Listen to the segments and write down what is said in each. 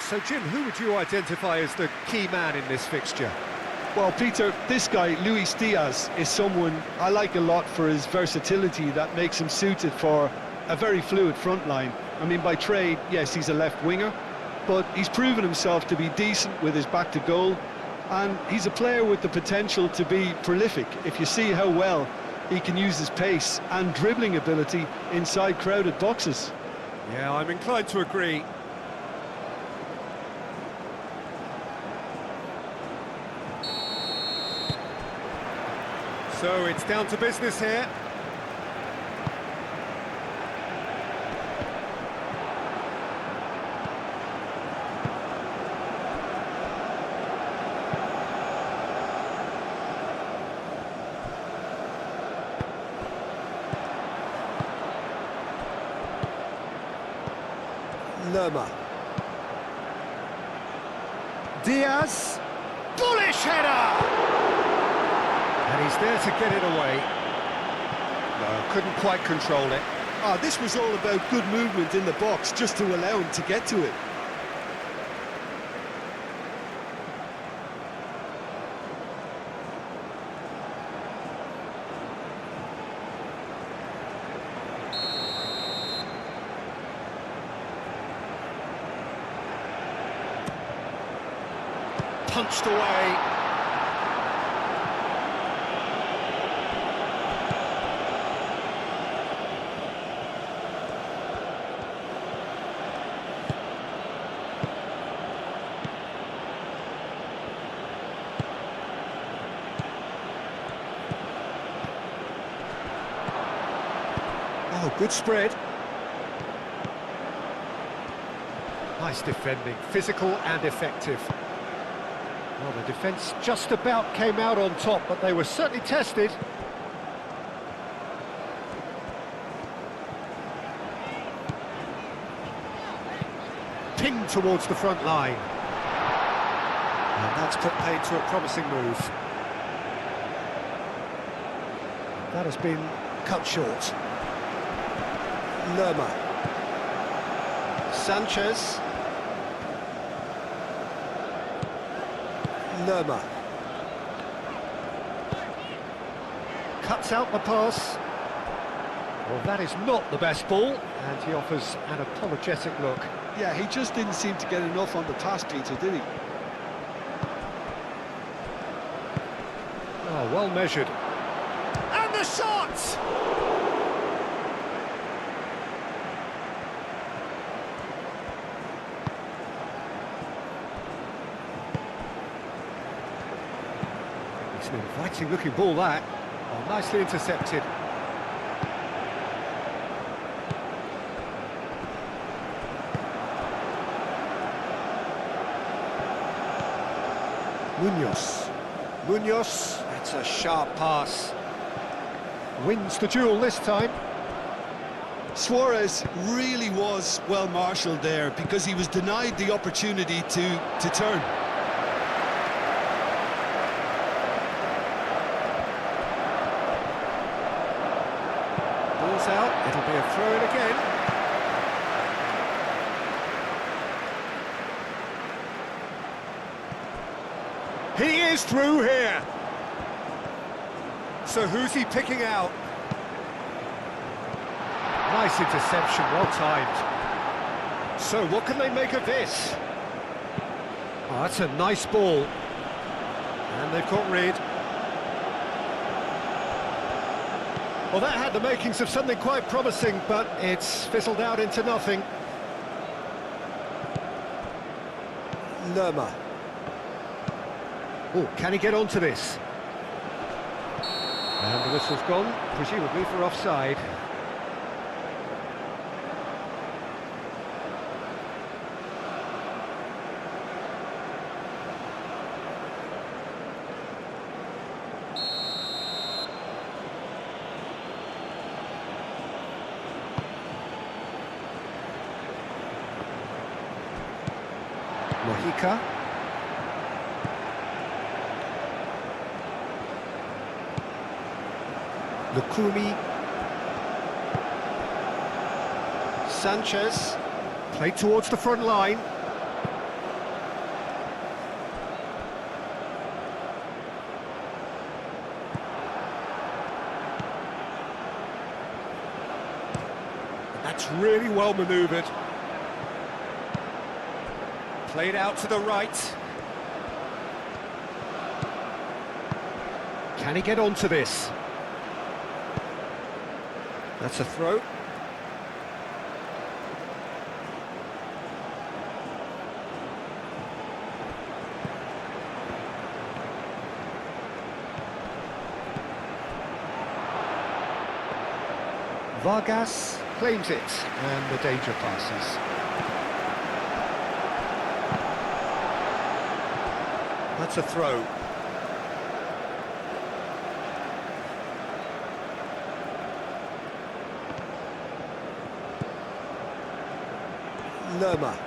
So, Jim, who would you identify as the key man in this fixture? Well, Peter, this guy, Luis Diaz, is someone I like a lot for his versatility that makes him suited for a very fluid front line. I mean, by trade, yes, he's a left winger, but he's proven himself to be decent with his back to goal, and he's a player with the potential to be prolific if you see how well he can use his pace and dribbling ability inside crowded boxes. Yeah, I'm inclined to agree. So it's down to business here. Lerma. Diaz. Bullish header! And he's there to get it away. No, couldn't quite control it. This was all about good movement in the box just to allow him to get to it. Punched away. Oh, good spread. Nice defending, physical and effective. Well, the defence just about came out on top, but they were certainly tested. Pinged towards the front line. And that's put paid to a promising move. That has been cut short. Lerma. Sanchez. Lerma. Cuts out the pass. Well, that is not the best ball, and he offers an apologetic look. Yeah, he just didn't seem to get enough on the pass, Peter, did he? Oh, well measured. And the shot! It's an inviting looking ball, that. Oh, nicely intercepted. Munoz, that's a sharp pass. Wins the duel this time. Suarez really was well marshalled there because he was denied the opportunity to turn. Ball's out, it'll be a throw-in again. He is through here. So who's he picking out? Nice interception, well timed. So what can they make of this? Oh, that's a nice ball. And they've got rid. Well, that had the makings of something quite promising, but it's fizzled out into nothing. Lerma. Oh, can he get onto this? And the whistle's gone, presumably for offside. Mojica. Lukumi. Sanchez. Played towards the front line. That's really well manoeuvred. Played out to the right. Can he get onto this? That's a throw. Vargas claims it, and the danger passes. That's a throw. Lerma.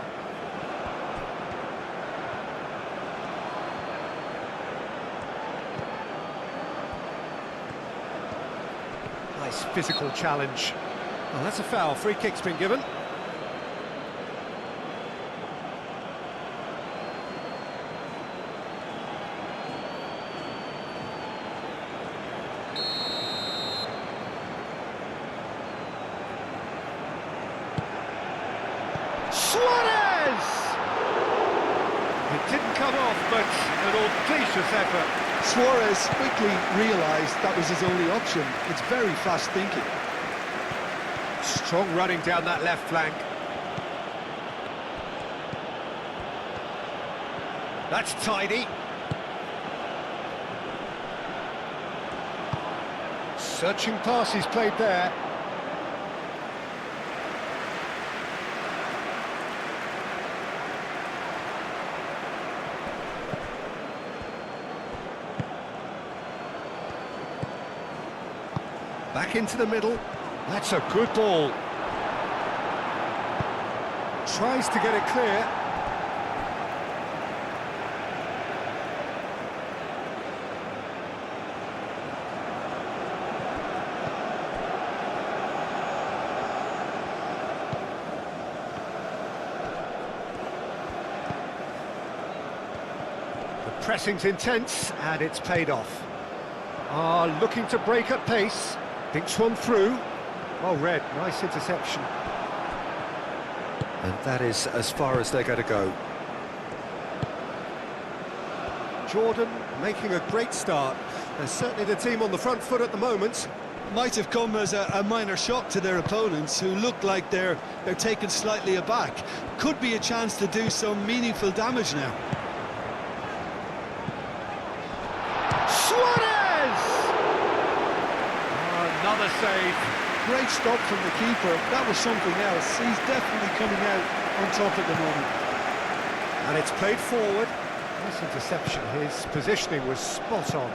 Nice physical challenge. Well, that's a foul. Free kick's been given. Suarez! It didn't come off, but an audacious effort. Suarez quickly realised that was his only option. It's very fast thinking. Strong running down that left flank. That's tidy. Searching pass he's played there. Back into the middle. That's a good ball. Tries to get it clear. The pressing's intense, and it's paid off. Looking to break at pace. Thinks one through. Well read, nice interception. And that is as far as they're going to go. Jordan making a great start. They're certainly the team on the front foot at the moment. Might have come as a minor shock to their opponents, who look like they're taken slightly aback. Could be a chance to do some meaningful damage now. Suarez! Another save. Great stop from the keeper. That was something else. He's definitely coming out on top at the moment. And it's played forward. Nice interception. His positioning was spot on.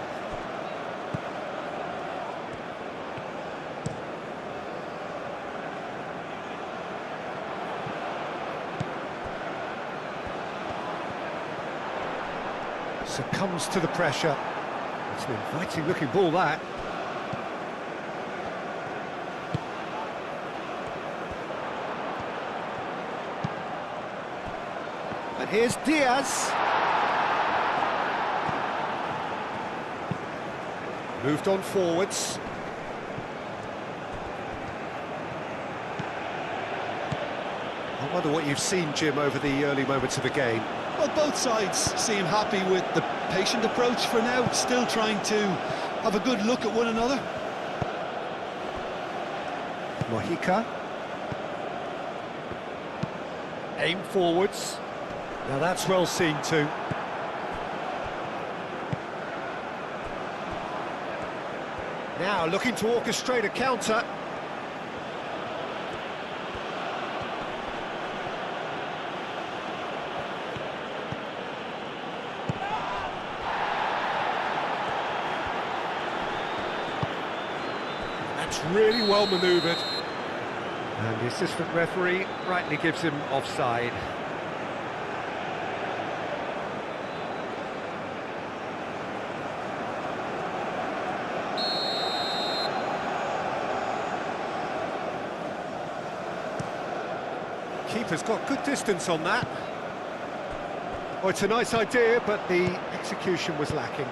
Succumbs to the pressure. It's an inviting looking ball, that. And here's Diaz. Moved on forwards. I wonder what you've seen, Jim, over the early moments of the game. Well, both sides seem happy with the patient approach for now, still trying to have a good look at one another. Mojica. Aim forwards. Now that's well seen too. Now looking to orchestrate a counter. That's really well manoeuvred. And the assistant referee rightly gives him offside. Keeper's got good distance on that. Oh, it's a nice idea, but the execution was lacking.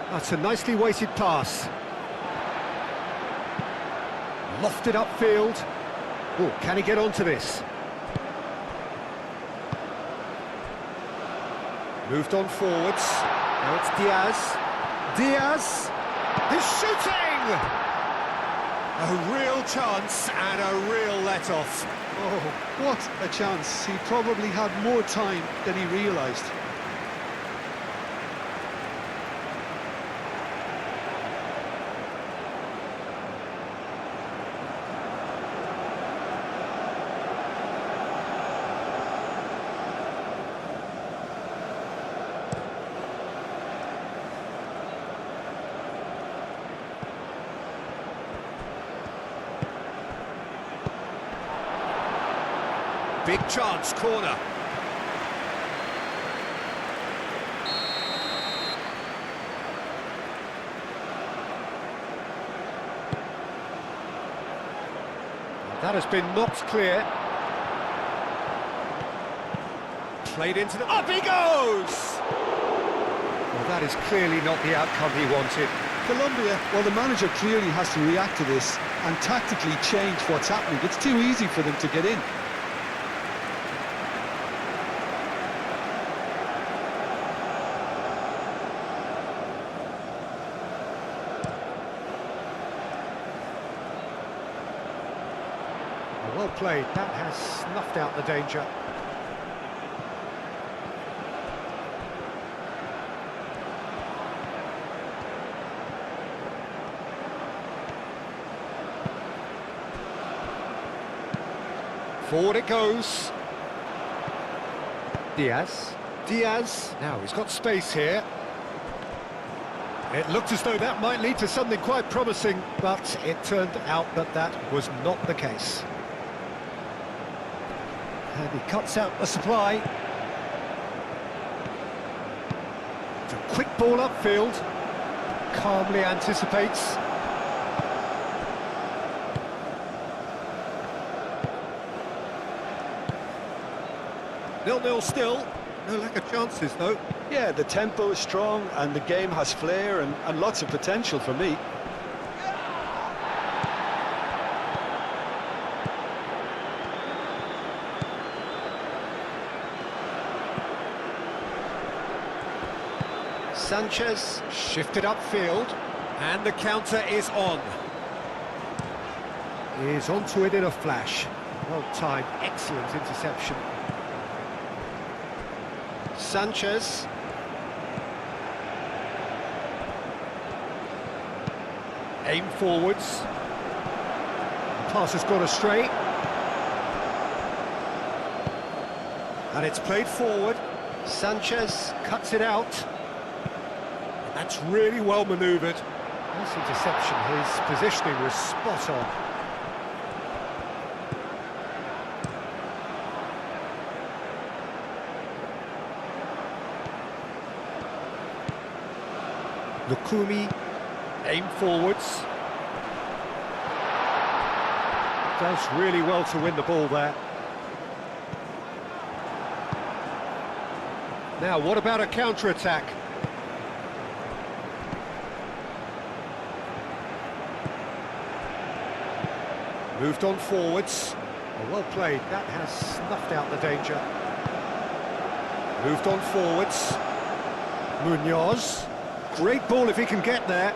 That's a nicely weighted pass. Lofted upfield. Oh, can he get onto this? Moved on forwards. Now it's Diaz. Diaz! He's shooting! A real chance and a real let-off. Oh, what a chance. He probably had more time than he realised. Big chance, corner. That has been knocked clear. Played into the... Up he goes! Well, that is clearly not the outcome he wanted. Colombia, well, the manager clearly has to react to this and tactically change what's happening. It's too easy for them to get in. Well played, that has snuffed out the danger. Forward it goes. Diaz. Diaz. Now he's got space here. It looked as though that might lead to something quite promising, but it turned out that that was not the case. And he cuts out the supply. It's a quick ball upfield. Calmly anticipates. Nil-nil still. No lack of chances, though. Yeah, the tempo is strong and the game has flair and lots of potential for me. Sanchez shifted upfield, and the counter is on. He's onto it in a flash. Well timed, excellent interception. Sanchez. Aim forwards. The pass has gone astray. And it's played forward. Sanchez cuts it out. That's really well manoeuvred. Nice interception, his positioning was spot on. Lukumi, aim forwards. Does really well to win the ball there. Now, what about a counter-attack? Moved on forwards. Well played, that has snuffed out the danger. Moved on forwards. Munoz. Great ball if he can get there.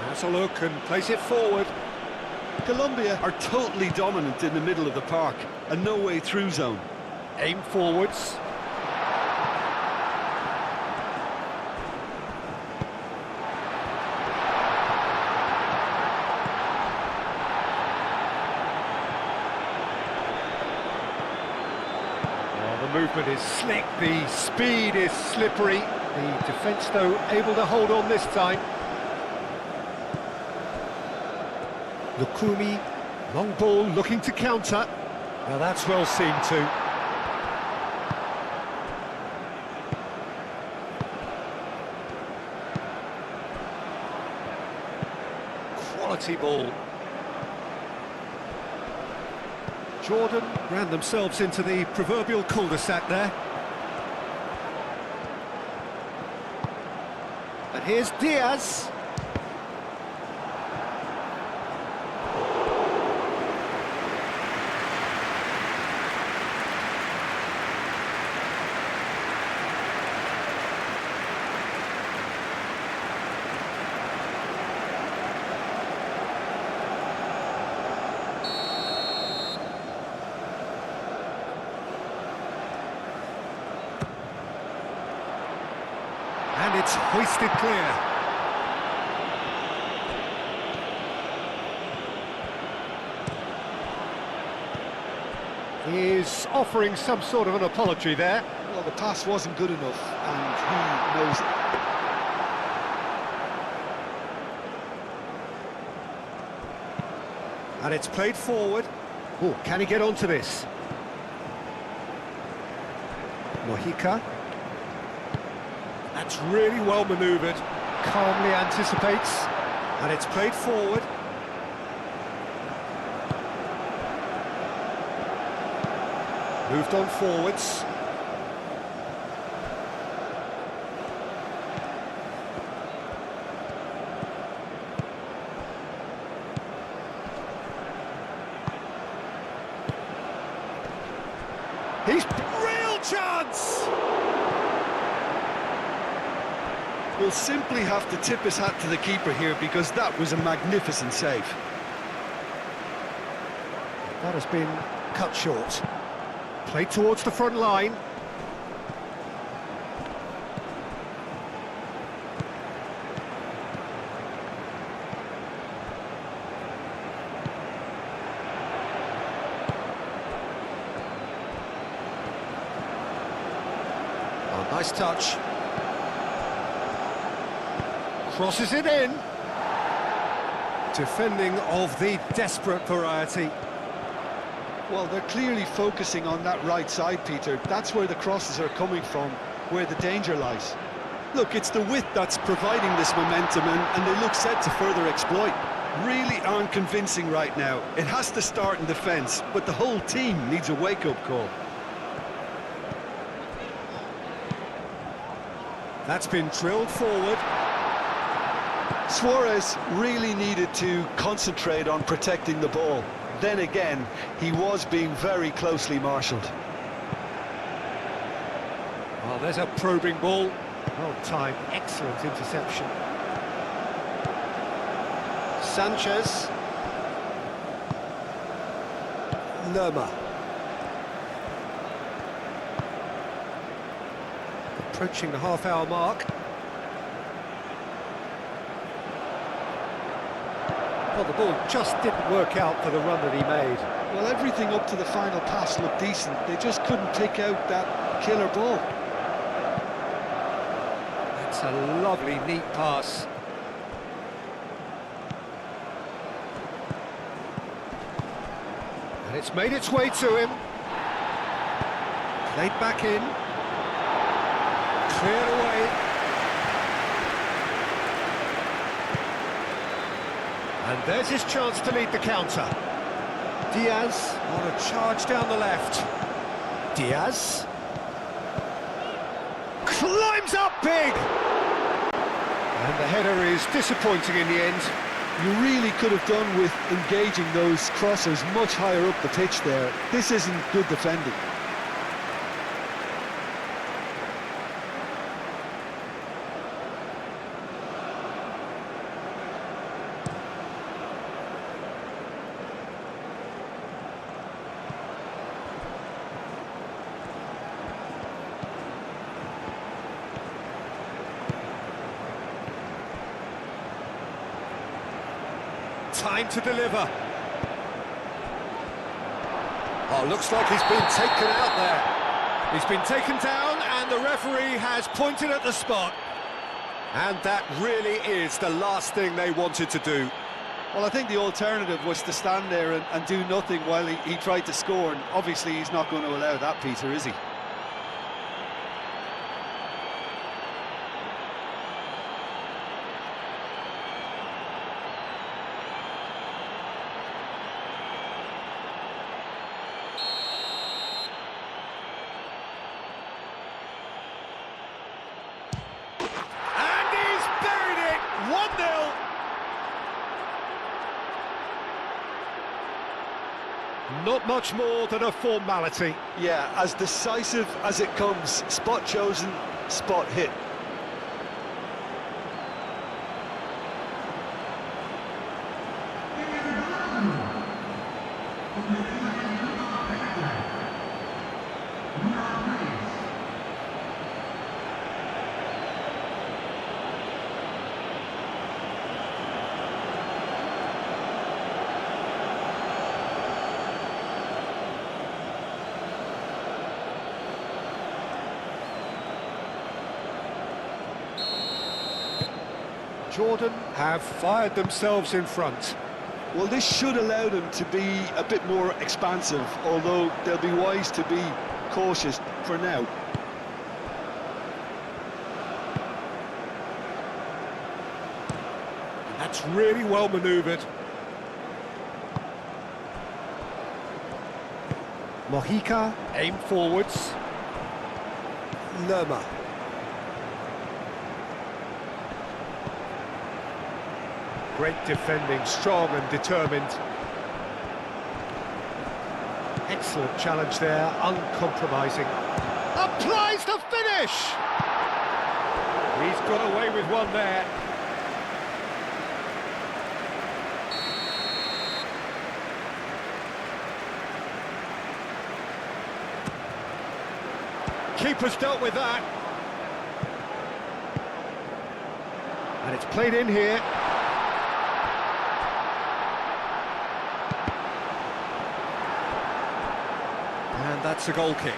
Has a look and plays it forward. Colombia are totally dominant in the middle of the park, a no-way through zone. Aim forwards. Well, the movement is slick, the speed is slippery. The defence, though, able to hold on this time. Lukumi, long ball looking to counter. Now that's well seen too. Quality ball. Jordan ran themselves into the proverbial cul-de-sac there. And here's Diaz. And it's hoisted clear. He's offering some sort of an apology there. Well, the pass wasn't good enough, and he knows it. And it's played forward. Oh, can he get onto this? Mojica. That's really well manoeuvred. Calmly anticipates. And it's played forward. Moved on forwards. He's real chance! We'll simply have to tip his hat to the keeper here, because that was a magnificent save. That has been cut short. Played towards the front line. Oh, nice touch. Crosses it in. Defending of the desperate variety. Well, they're clearly focusing on that right side, Peter. That's where the crosses are coming from, where the danger lies. Look, it's the width that's providing this momentum, and they look set to further exploit. Really aren't convincing right now. It has to start in defence, but the whole team needs a wake-up call. That's been drilled forward. Suarez really needed to concentrate on protecting the ball. Then again, he was being very closely marshalled. Oh, there's a probing ball. Well timed, excellent interception. Sanchez. Lerma. Approaching the half-hour mark. Well, the ball just didn't work out for the run that he made. Well, everything up to the final pass looked decent. They just couldn't pick out that killer ball. That's a lovely, neat pass. And it's made its way to him. Played back in. Cleared away. And there's his chance to lead the counter. Diaz on a charge down the left. Diaz. Climbs up big! And the header is disappointing in the end. You really could have done with engaging those crossers much higher up the pitch there. This isn't good defending. Time to deliver. Oh, looks like he's been taken out there. He's been taken down and the referee has pointed at the spot. And that really is the last thing they wanted to do. Well, I think the alternative was to stand there and do nothing while he tried to score, and obviously he's not going to allow that, Peter, is he? Not much more than a formality. Yeah, as decisive as it comes. Spot chosen, spot hit. Jordan have fired themselves in front. Well, this should allow them to be a bit more expansive, although they'll be wise to be cautious for now. That's really well manoeuvred. Mojica, aim forwards. Lerma. Great defending, strong and determined. Excellent challenge there, uncompromising. Applies the finish! He's got away with one there. Keeper's dealt with that. And it's played in here. And that's a goal kick.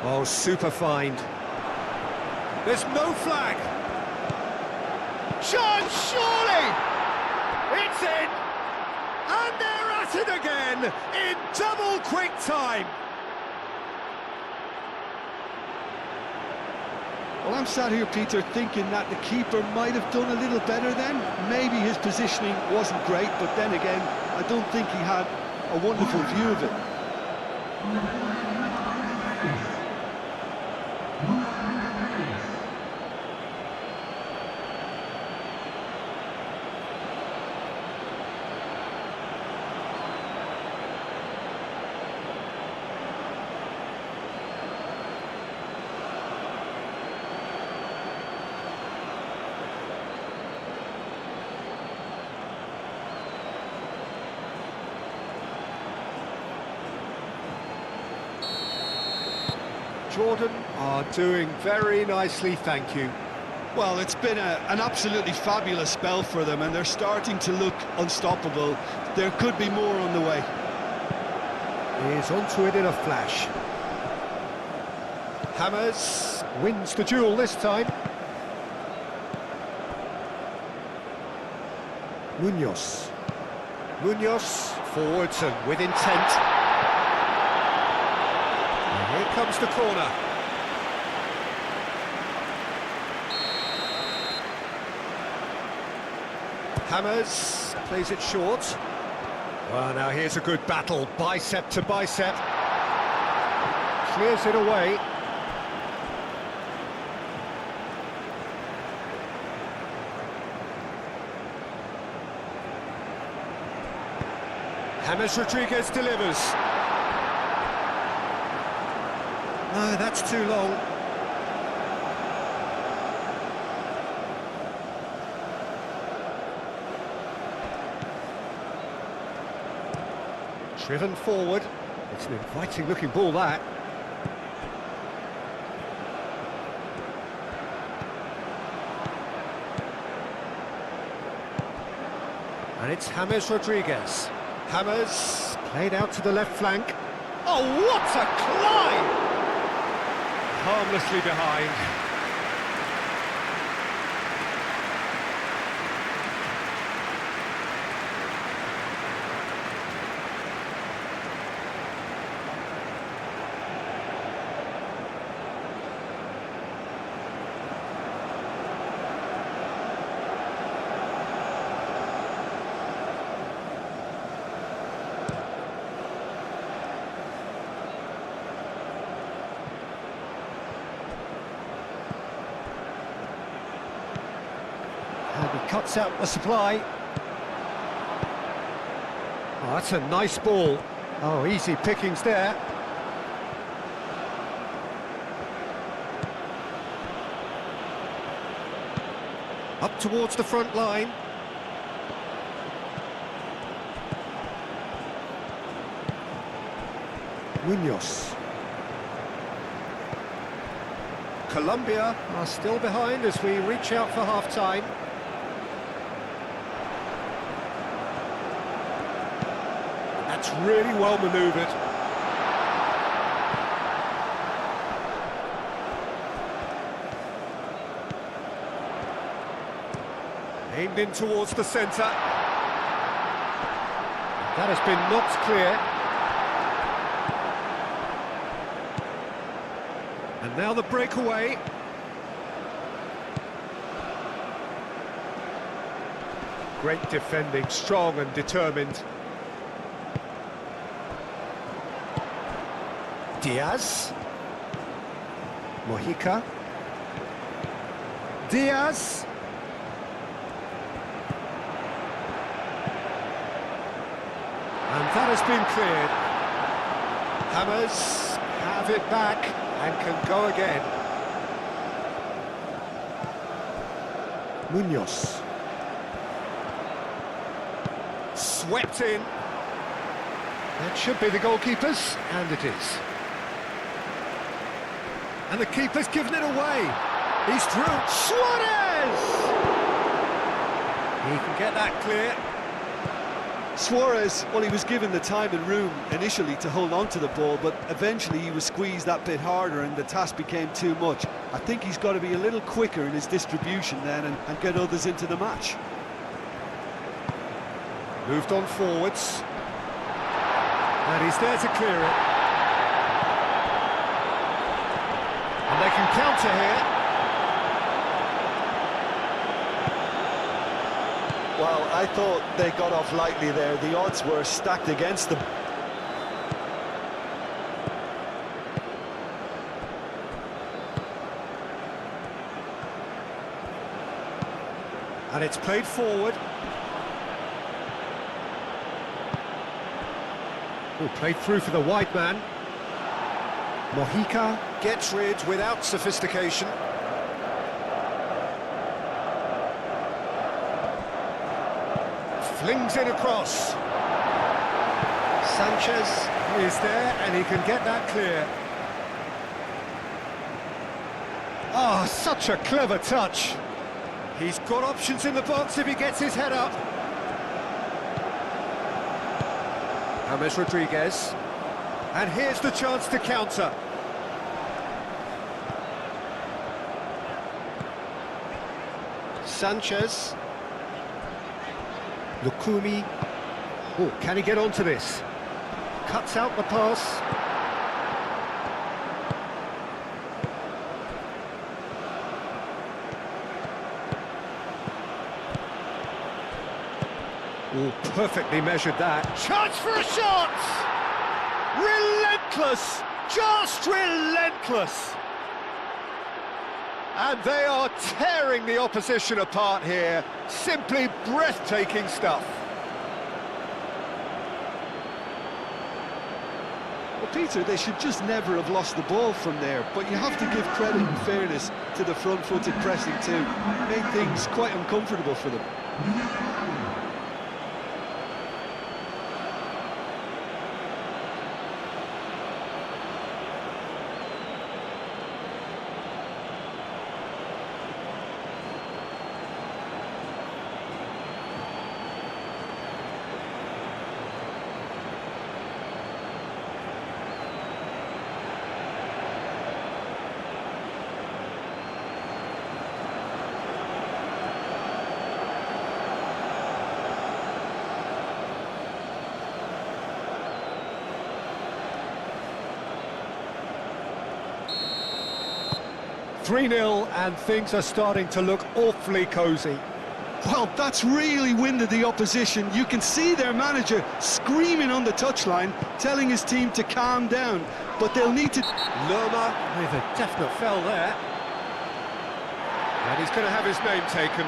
Oh, super find. There's no flag. Chance, surely! It's in! And they're at it again in double quick time. Well, I'm sat here, Peter, thinking that the keeper might have done a little better then. Maybe his positioning wasn't great, but then again, I don't think he had a wonderful view of it. Jordan are doing very nicely, thank you. Well, it's been an absolutely fabulous spell for them, and they're starting to look unstoppable. There could be more on the way. He's onto it in a flash. Hammers wins the duel this time. Munoz. Munoz forwards and with intent. And here comes the corner. Hammers plays it short. Well, now here's a good battle, bicep to bicep. Clears it away. James Rodriguez delivers. No, that's too long. Driven forward. It's an inviting looking ball, that. And it's James Rodriguez. James played out to the left flank. Oh, what a climb! Harmlessly behind. cuts out the supply. Oh, that's a nice ball. Oh, easy pickings there. Up towards the front line. Munoz. Colombia are still behind as we reach out for half-time. That's really well manoeuvred. Aimed in towards the centre. That has been knocked clear. And now the breakaway. Great defending, strong and determined. Diaz. Mojica. Diaz. And that has been cleared. Hammers have it back and can go again. Munoz. Swept in. That should be the goalkeeper's, and it is. And the keeper's given it away. He's through. Suarez! He can get that clear. Suarez, well, he was given the time and room initially to hold on to the ball, but eventually he was squeezed that bit harder and the task became too much. I think he's got to be a little quicker in his distribution then and get others into the match. Moved on forwards. And he's there to clear it. And they can counter here. Well, I thought they got off lightly there. The odds were stacked against them. And it's played forward. Oh, played through for the wide man. Mojica gets rid without sophistication. Flings it across. Sanchez is there and he can get that clear. Oh, such a clever touch. He's got options in the box if he gets his head up. James Rodriguez. And here's the chance to counter. Sanchez. Lukumi. Oh, can he get onto this? Cuts out the pass. Oh, perfectly measured that. Chance for a shot! Relentless! Just relentless! And they are tearing the opposition apart here. Simply breathtaking stuff. Well, Peter, they should just never have lost the ball from there, but you have to give credit and fairness to the front-footed pressing too. Made things quite uncomfortable for them. "3-0 and things are starting to look awfully cosy. Well, that's really winded the opposition. You can see their manager screaming on the touchline, telling his team to calm down, but they'll need to... Lerma with a definite foul there. And he's going to have his name taken.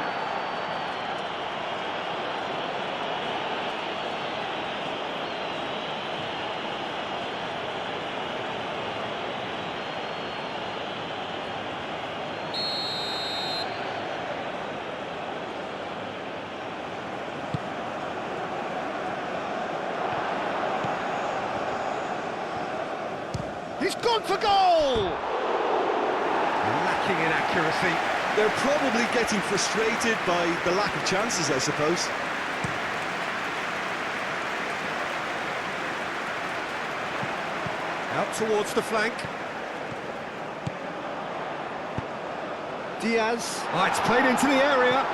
He's gone for goal! Lacking in accuracy. They're probably getting frustrated by the lack of chances, I suppose. Out towards the flank. Diaz. Oh, it's played into the area.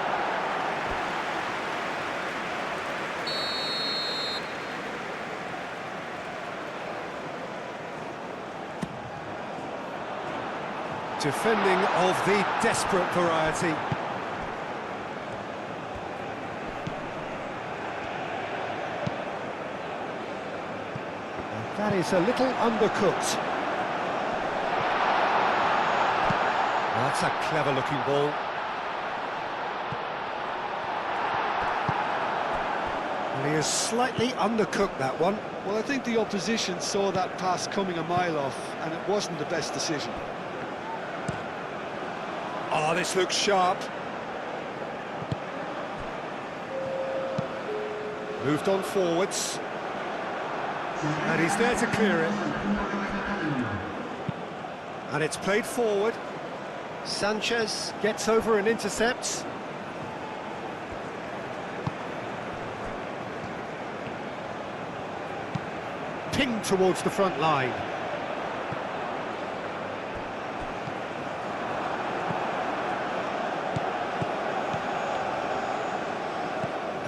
Defending of the desperate variety. And that is a little undercooked. Well, that's a clever-looking ball. And he has slightly undercooked that one. Well, I think the opposition saw that pass coming a mile off, and it wasn't the best decision. Oh, this looks sharp. Moved on forwards. And he's there to clear it. And it's played forward. Sanchez gets over and intercepts. Pinged towards the front line.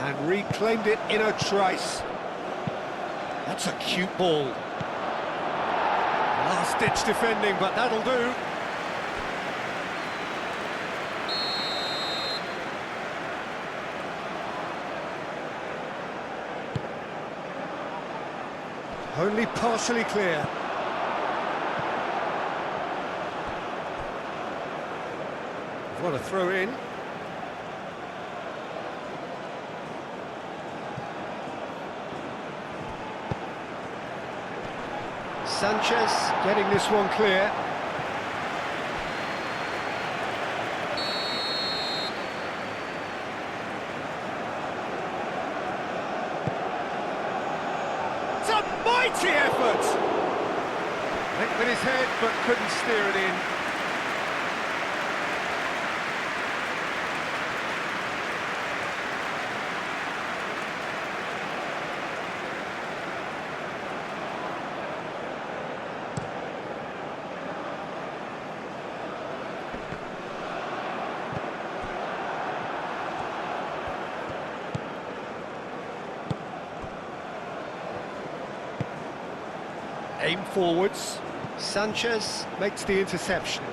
And reclaimed it in a trice. That's a cute ball. Last-ditch defending, but that'll do. Only partially clear. What a throw in. Sanchez getting this one clear. It's a mighty effort! Went with his head but couldn't steer it in. Aim forwards. Sanchez makes the interception.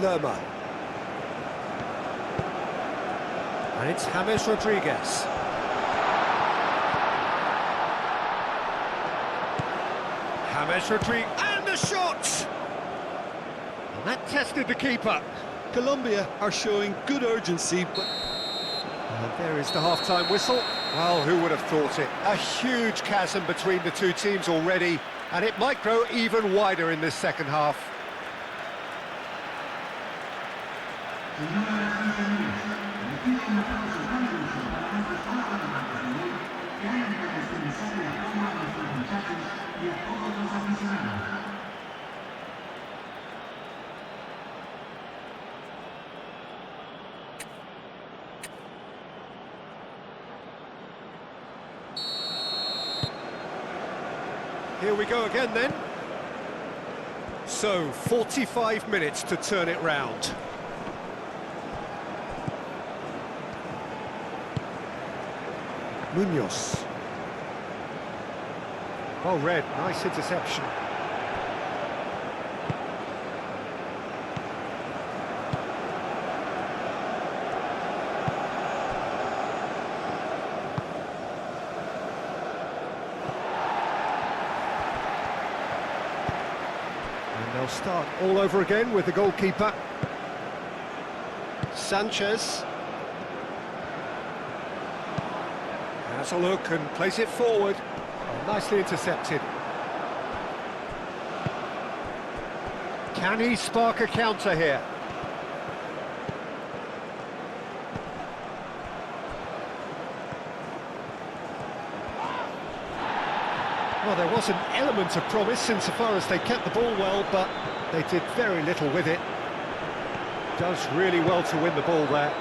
Lerma. And it's James Rodriguez. James Rodriguez, and the shot! And that tested the keeper. Colombia are showing good urgency, but... And there is the half-time whistle. Well, who would have thought it? A huge chasm between the two teams already, and it might grow even wider in this second half. Here we go again then. So, 45 minutes to turn it round. Munoz. Well read, nice interception. And they'll start all over again with the goalkeeper. Sanchez. Has a look and plays it forward. Nicely intercepted. Can he spark a counter here? Well, there was an element of promise insofar as they kept the ball well, but they did very little with it. Does really well to win the ball there.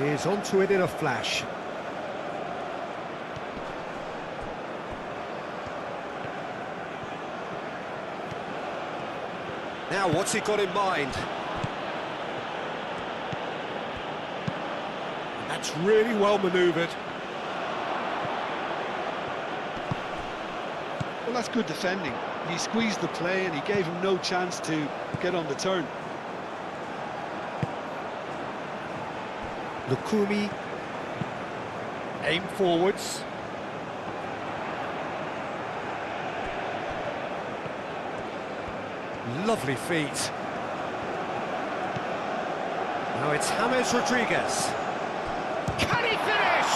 Is onto it in a flash. Now, what's he got in mind? And that's really well manoeuvred. Well, that's good defending. He squeezed the play and he gave him no chance to get on the turn. Lukumi, aim forwards. Lovely feet. Now it's James Rodriguez. Can he finish?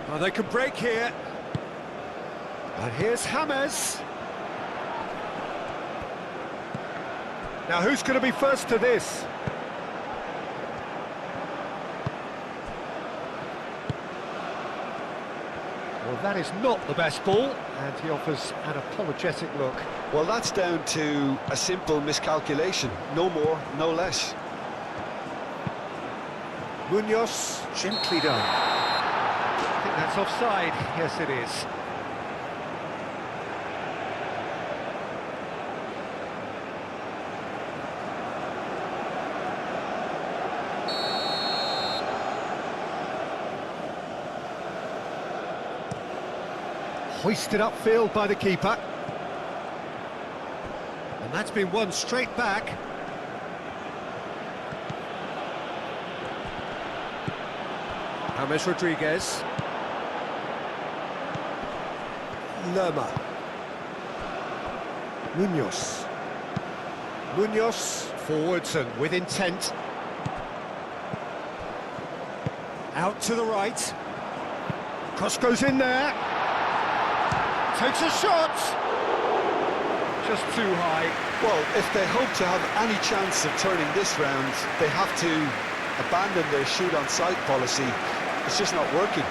Well, they can break here. And here's James. Now, who's going to be first to this? Well, that is not the best ball, and he offers an apologetic look. Well, that's down to a simple miscalculation. No more, no less. Munoz, gently done. I think that's offside. Yes, it is. Hoisted upfield by the keeper. And that's been won straight back. James Rodriguez. Lerma. Munoz. Munoz forwards and with intent. Out to the right. Cross goes in there. Takes a shot! Just too high. Well, if they hope to have any chance of turning this round, they have to abandon their shoot-on-sight policy. It's just not working.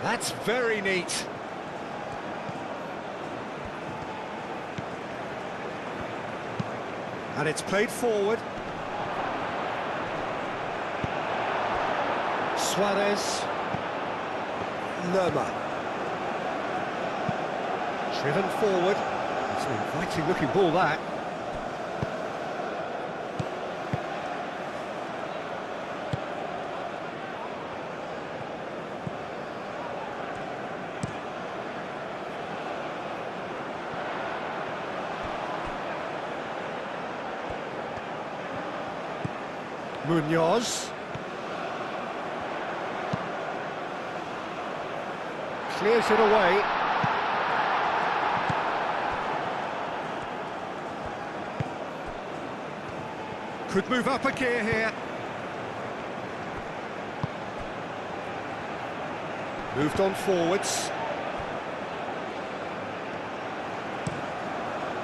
That's very neat. And it's played forward. Suarez. Lerma. Driven forward. It's an inviting looking ball, that. Munoz. Clears it away. Could move up a gear here. Moved on forwards.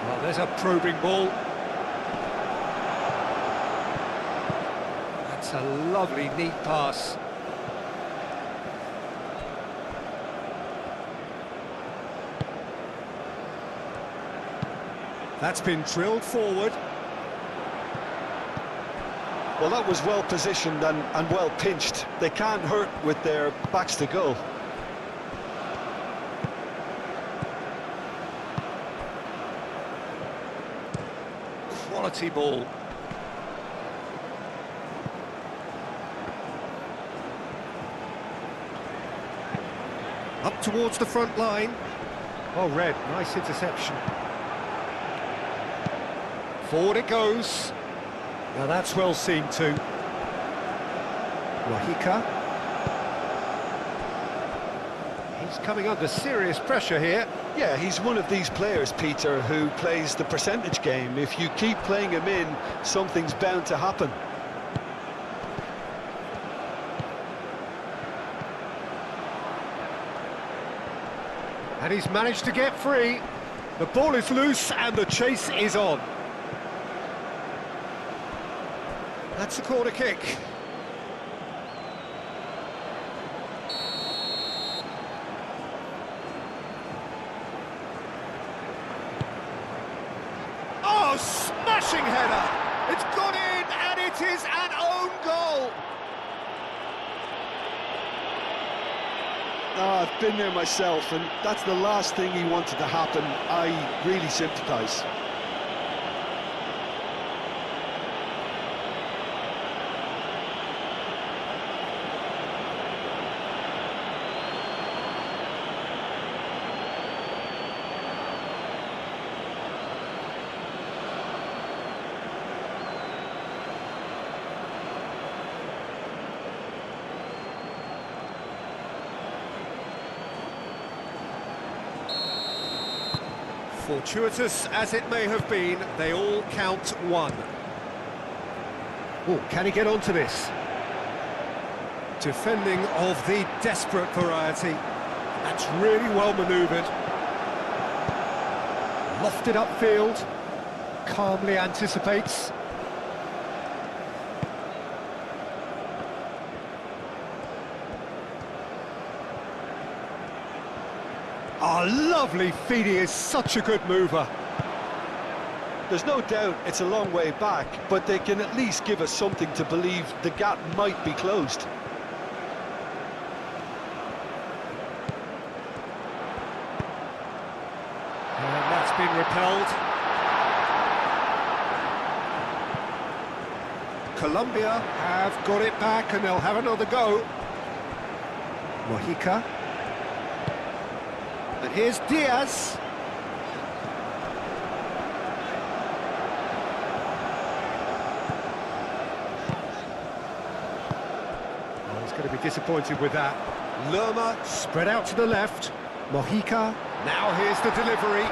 Well, there's a probing ball. That's a lovely, neat pass. That's been drilled forward. Well, that was well positioned and well pinched. They can't hurt with their backs to goal. Quality ball. Up towards the front line. Oh, Red, nice interception. Forward it goes. Now that's well seen too. Mojica. He's coming under serious pressure here. Yeah, he's one of these players, Peter, who plays the percentage game. If you keep playing him in, something's bound to happen. And he's managed to get free. The ball is loose and the chase is on. That's a corner kick. Oh, smashing header! It's gone in and it is an own goal! Oh, I've been there myself, and that's the last thing he wanted to happen. I really sympathise. Fortuitous as it may have been, they all count one. Oh, can he get onto this? Defending of the desperate variety. That's really well manoeuvred. Lofted upfield. Calmly anticipates. Oh, lovely feed, he is such a good mover. There's no doubt it's a long way back, but they can at least give us something to believe the gap might be closed. And that's been repelled. Colombia have got it back and they'll have another go. Mojica. And here's Diaz. Oh, he's going to be disappointed with that. Lerma spread out to the left. Mojica. Now here's the delivery.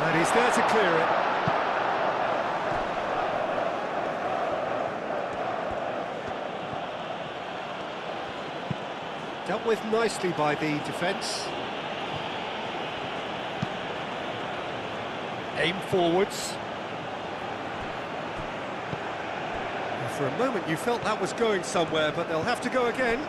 And he's there to clear it. Dealt with nicely by the defence. Aim forwards. And for a moment you felt that was going somewhere, but they'll have to go again.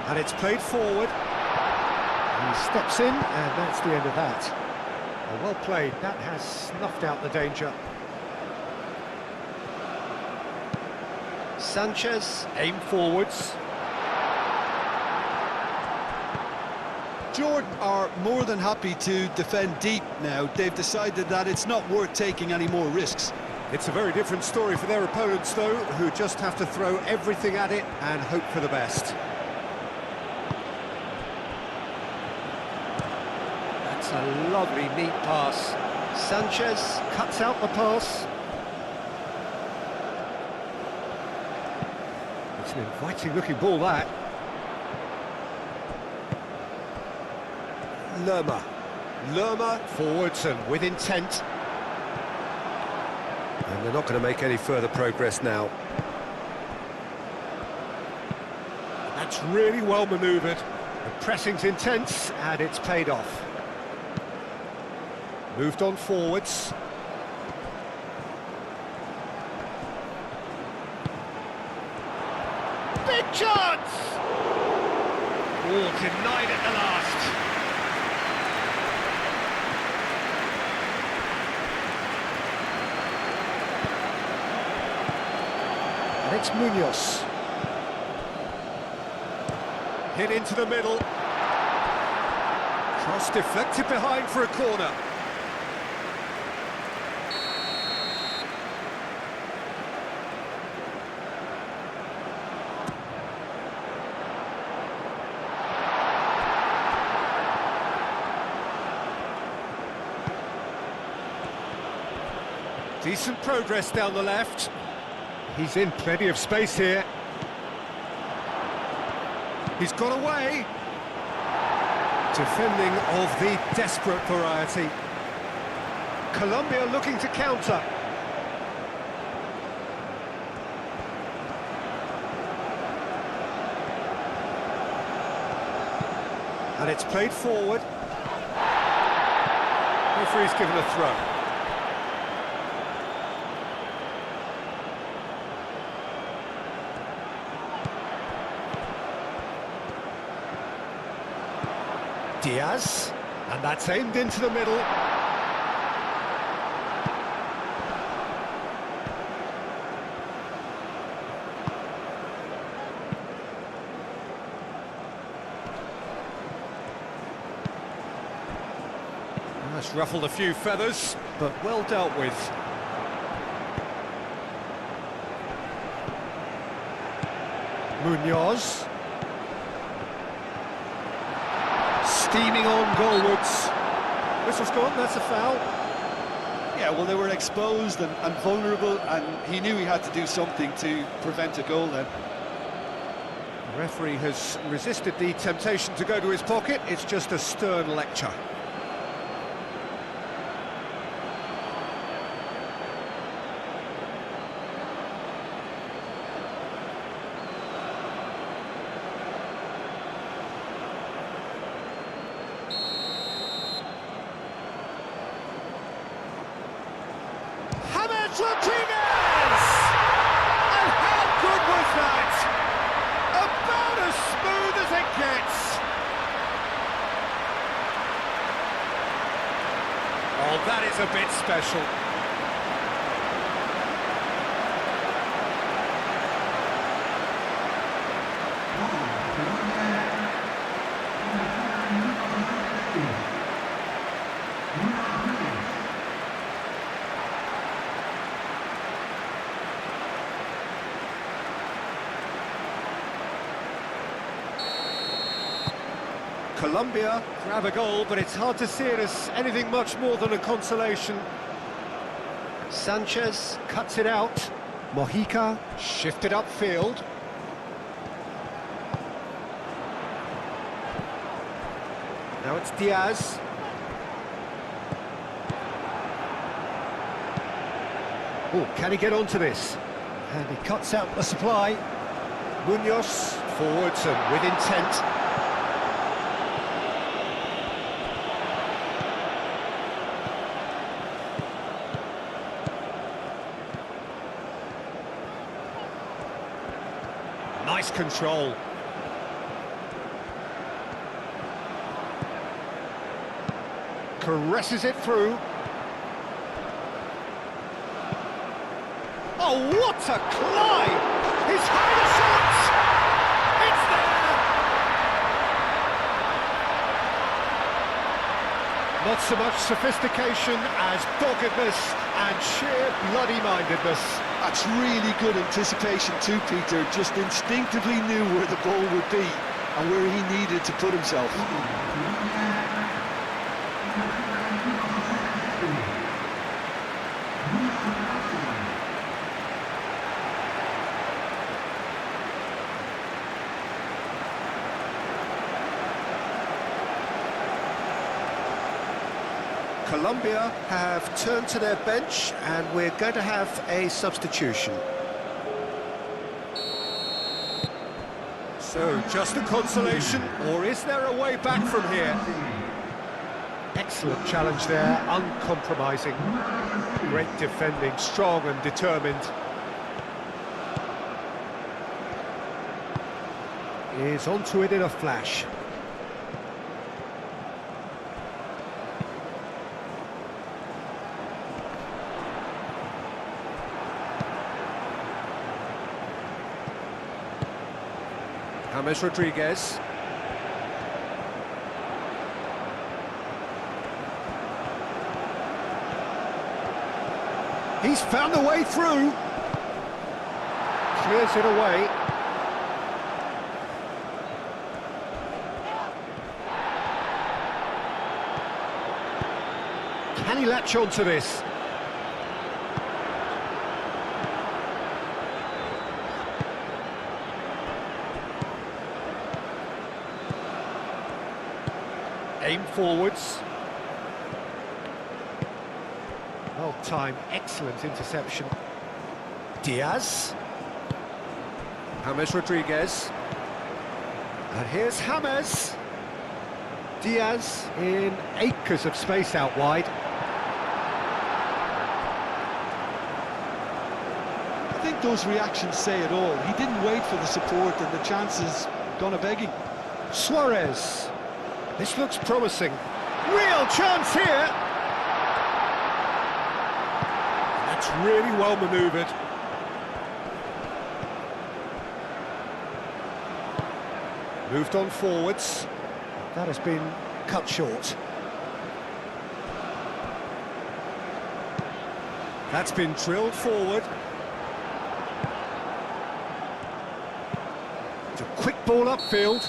And it's played forward. He steps in, and that's the end of that. Well played, that has snuffed out the danger. Sanchez, aim forwards. Jordan are more than happy to defend deep now. They've decided that it's not worth taking any more risks. It's a very different story for their opponents, though, who just have to throw everything at it and hope for the best. That's a lovely, neat pass. Sanchez cuts out the pass. It's an inviting-looking ball, that. Lerma forwards and with intent. And they're not going to make any further progress now. That's really well manoeuvred. The pressing's intense and it's paid off. Moved on forwards. Big chance! Oh, denied at the last. it's Munoz. Hit into the middle. Cross deflected behind for a corner. Decent progress down the left. He's in plenty of space here. He's got away. Defending of the desperate variety. Colombia looking to counter. And it's played forward. Referee's given a throw. Diaz, and that's aimed into the middle. That's ruffled a few feathers, but well dealt with. Munoz. Steaming on goalwards. Whistle's gone, that's a foul. Yeah, well, they were exposed and vulnerable, and he knew he had to do something to prevent a goal then. The referee has resisted the temptation to go to his pocket. It's just a stern lecture. Rodriguez! And how good was that? About as smooth as it gets. Oh, that is a bit special. Colombia grab a goal, but it's hard to see it as anything much more than a consolation. Sanchez cuts it out. Mojica shifted upfield. Now it's Diaz. Oh, can he get onto this? And he cuts out the supply. Munoz forwards and with intent. Nice control. Caresses it through. Oh, what a climb! His high shot! It's there! Not so much sophistication as doggedness and sheer bloody-mindedness. That's really good anticipation too, Peter. Just instinctively knew where the ball would be and where he needed to put himself. Colombia have turned to their bench and we're going to have a substitution. So, just a consolation, or is there a way back from here? Excellent challenge there, uncompromising. Great defending, strong and determined. Is onto it in a flash. James Rodriguez. He's found a way through. Clears it away. Can he latch onto this? Aim forwards. Well timed, excellent interception. Diaz. James Rodriguez. And here's James. Diaz in acres of space out wide. I think those reactions say it all. He didn't wait for the support and the chances gone a-begging. Suarez. This looks promising. Real chance here. That's really well manoeuvred. Moved on forwards. That has been cut short. That's been drilled forward. It's a quick ball upfield.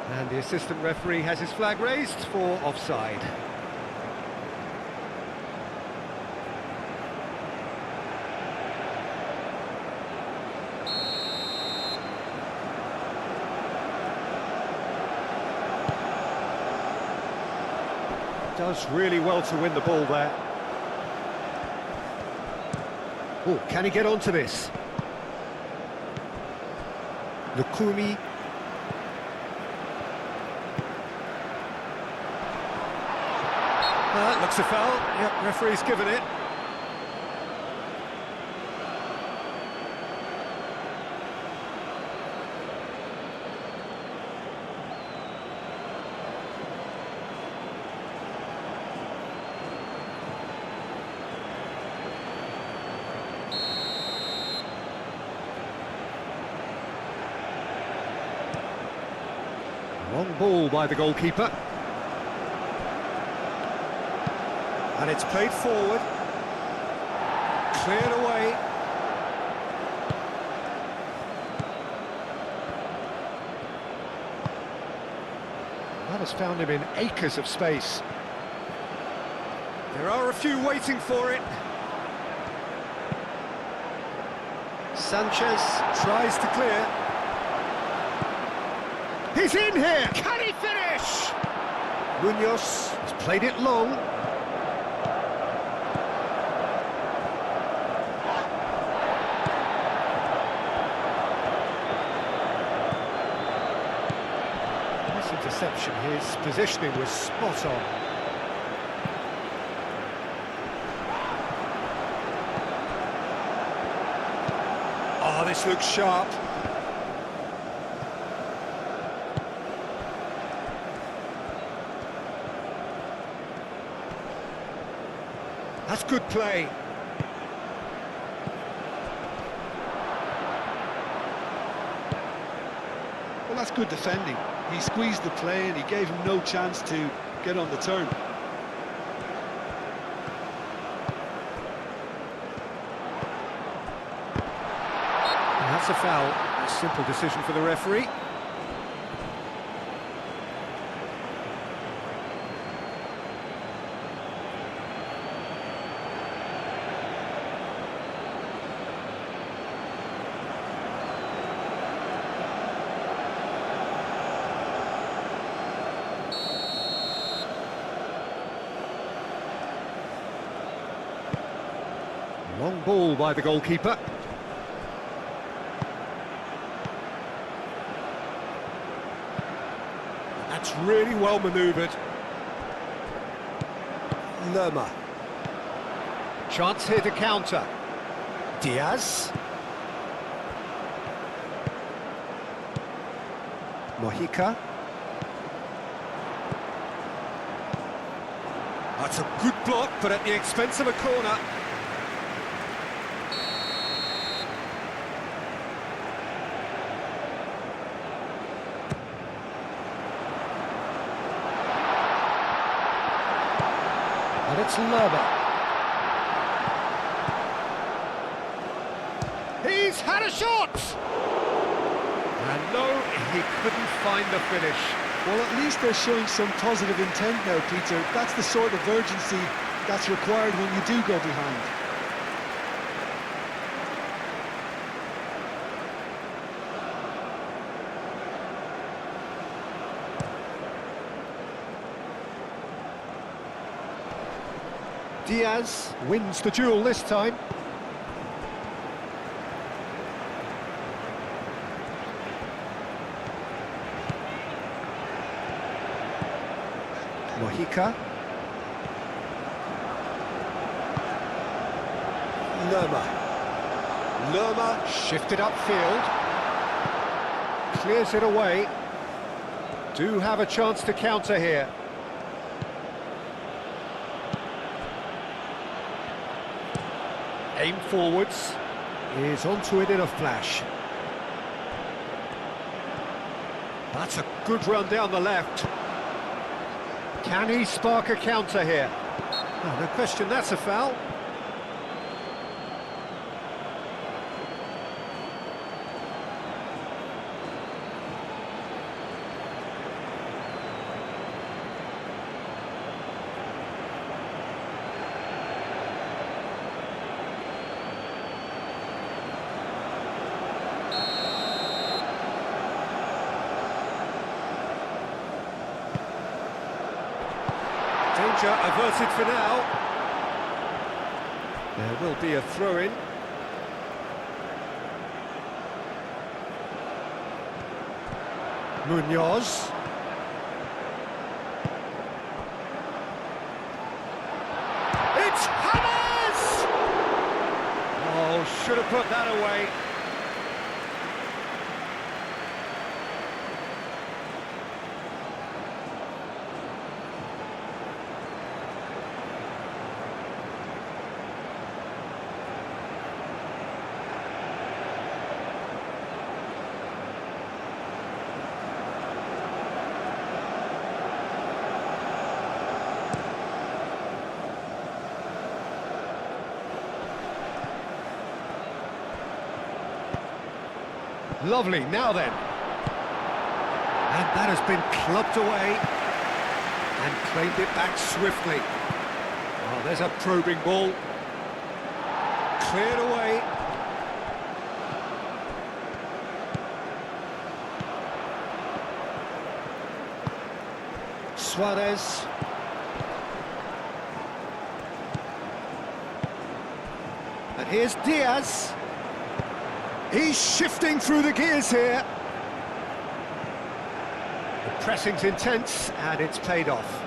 And the assistant referee has his flag raised for offside. Does really well to win the ball there. Oh, can he get onto this? Lukumi. Looks a foul. Yep, referee's given it. Long ball by the goalkeeper. And it's played forward. Cleared away. That has found him in acres of space. There are a few waiting for it. Sanchez tries to clear. He's in here! Can he finish? Munoz has played it long. Nice interception. His positioning was spot on. Oh, this looks sharp. That's good play. Well, that's good defending. He squeezed the play and he gave him no chance to get on the turn. And that's a foul. A simple decision for the referee. Long ball by the goalkeeper. That's really well manoeuvred. Lerma. Chance here to counter. Diaz. Mojica. That's a good block, but at the expense of a corner. And it's Lerma. He's had a shot! And no, he couldn't find the finish. Well, at least they're showing some positive intent now, Peter. That's the sort of urgency that's required when you do go behind. Diaz wins the duel this time. Mojica. Lerma shifted upfield. Clears it away. Do have a chance to counter here. Aim forwards. Is onto it in a flash. That's a good run down the left. Can he spark a counter here? Oh, no question, that's a foul. Danger averted for now. There will be a throw-in. Munoz. It's Hammers! Oh, should have put that away. Lovely, now then. And that has been clubbed away and claimed it back swiftly. Oh, there's a probing ball. Cleared away. Suarez. And here's Diaz. He's shifting through the gears here. The pressing's intense, and it's paid off.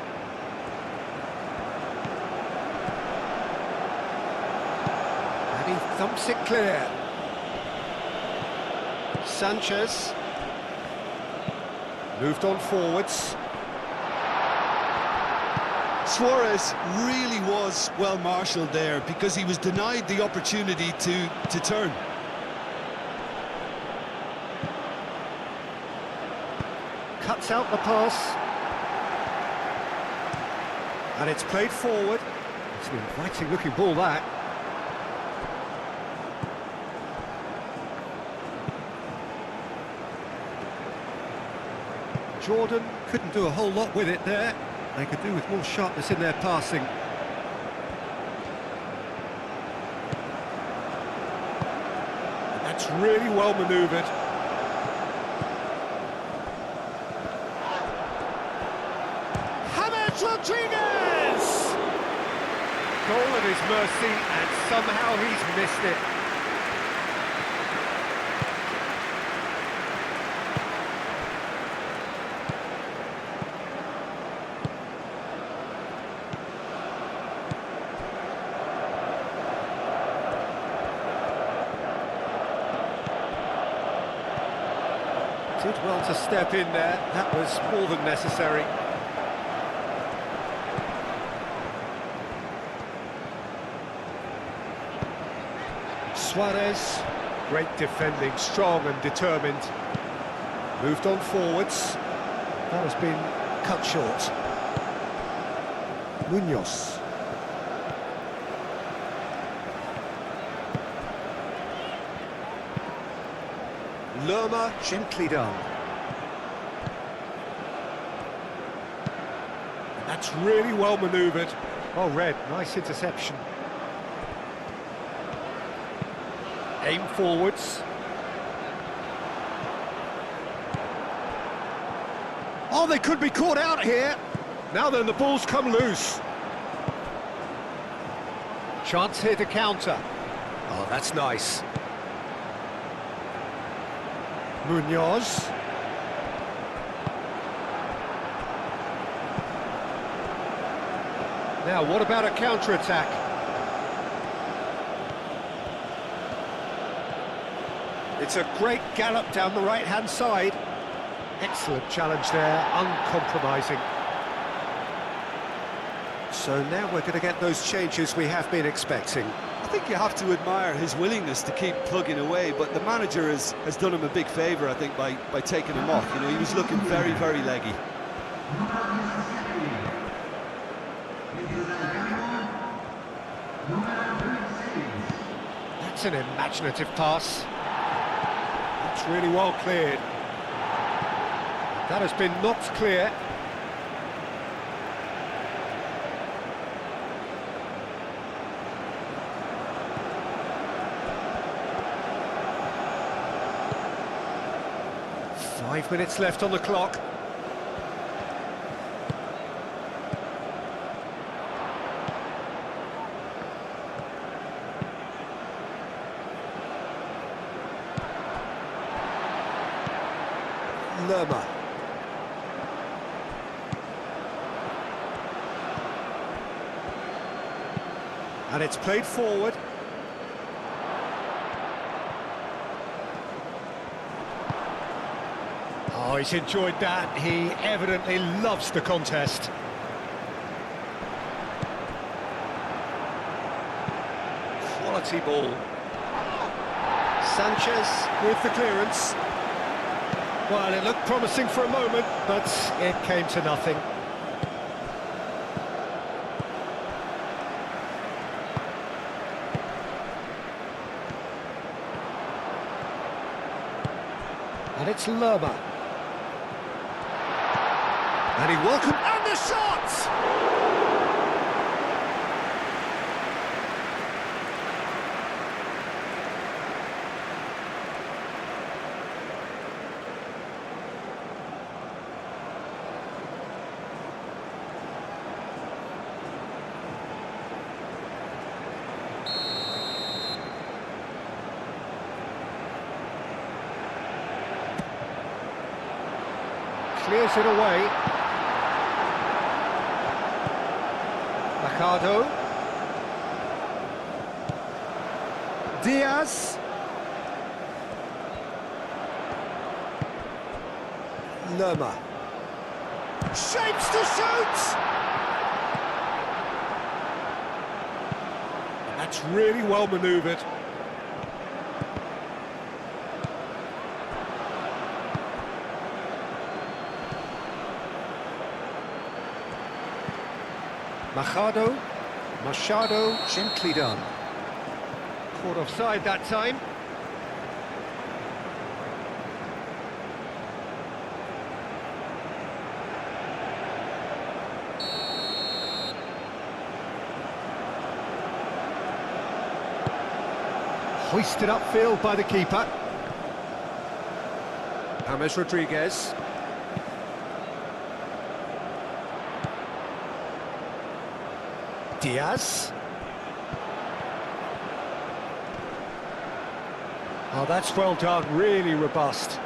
And he thumps it clear. Sanchez. Moved on forwards. Suarez really was well marshalled there because he was denied the opportunity to turn. Cuts out the pass. And it's played forward. It's an inviting looking ball, that. Jordan couldn't do a whole lot with it there. They could do with more sharpness in their passing. And that's really well manoeuvred. Rodriguez! Goal at his mercy, and somehow he's missed it. Did well to step in there. That was more than necessary. Suarez, great defending, strong and determined. Moved on forwards. That has been cut short. Munoz. Lerma, gently done. And that's really well manoeuvred. Oh, Red, nice interception. Aim forwards. Oh, they could be caught out here. Now then, the ball's come loose. Chance here to counter. Oh, that's nice. Munoz. Now, what about a counter-attack? It's a great gallop down the right-hand side. Excellent challenge there, uncompromising. So now we're going to get those changes we have been expecting. I think you have to admire his willingness to keep plugging away, but the manager has done him a big favour, I think, by taking him off. You know, he was looking very, very leggy. That's an imaginative pass. That's really well cleared. That has been knocked clear. Five minutes left on the clock. Lerma. And it's played forward. Oh, he's enjoyed that. He evidently loves the contest. Quality ball. Sanchez with the clearance. Well, it looked promising for a moment, but it came to nothing. And it's Lerma. And he welcomed... And the shot! Clears it away. Mercado. Diaz. Lerma. Shapes to shoot! And that's really well manoeuvred. Machado, gently done. Caught offside that time. Hoisted upfield by the keeper. James Rodriguez. Diaz. Oh, that's well done, really robust.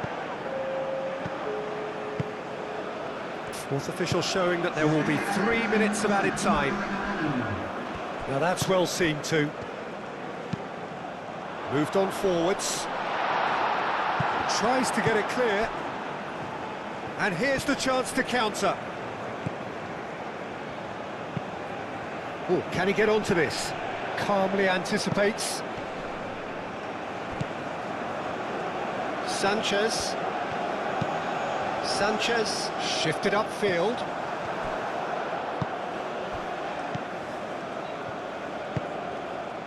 Fourth official showing that there will be 3 minutes of added time. Now that's well seen too. Moved on forwards. Tries to get it clear. And here's the chance to counter. Oh, can he get onto this? Calmly anticipates. Sanchez. Sanchez shifted upfield.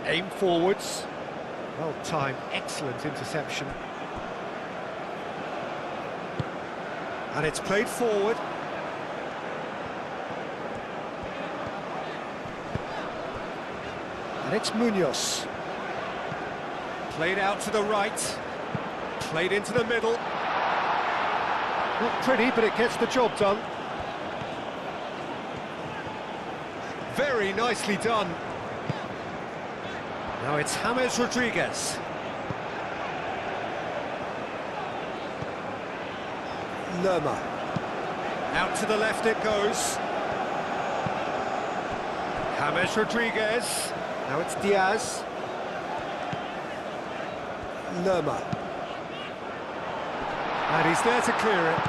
Aim forwards. Well timed, excellent interception. And it's played forward. And it's Munoz. Played out to the right. Played into the middle. Not pretty, but it gets the job done. Very nicely done. Now it's James Rodriguez. Lerma. Out to the left it goes. James Rodriguez. Now it's Diaz. Lerma. And he's there to clear it.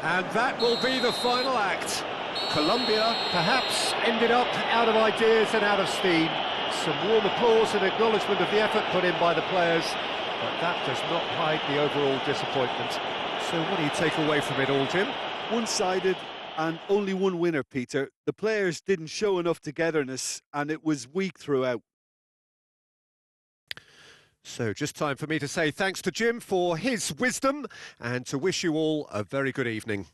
And that will be the final act. Colombia perhaps ended up out of ideas and out of steam. Some warm applause and acknowledgement of the effort put in by the players, but that does not hide the overall disappointment. So what do you take away from it all, Jim? One-sided and only one winner, Peter. The players didn't show enough togetherness and it was weak throughout. So just time for me to say thanks to Jim for his wisdom and to wish you all a very good evening.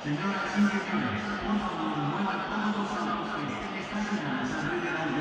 Señoras y señores, por favor, muevan todos los autos que estén estacionados alrededor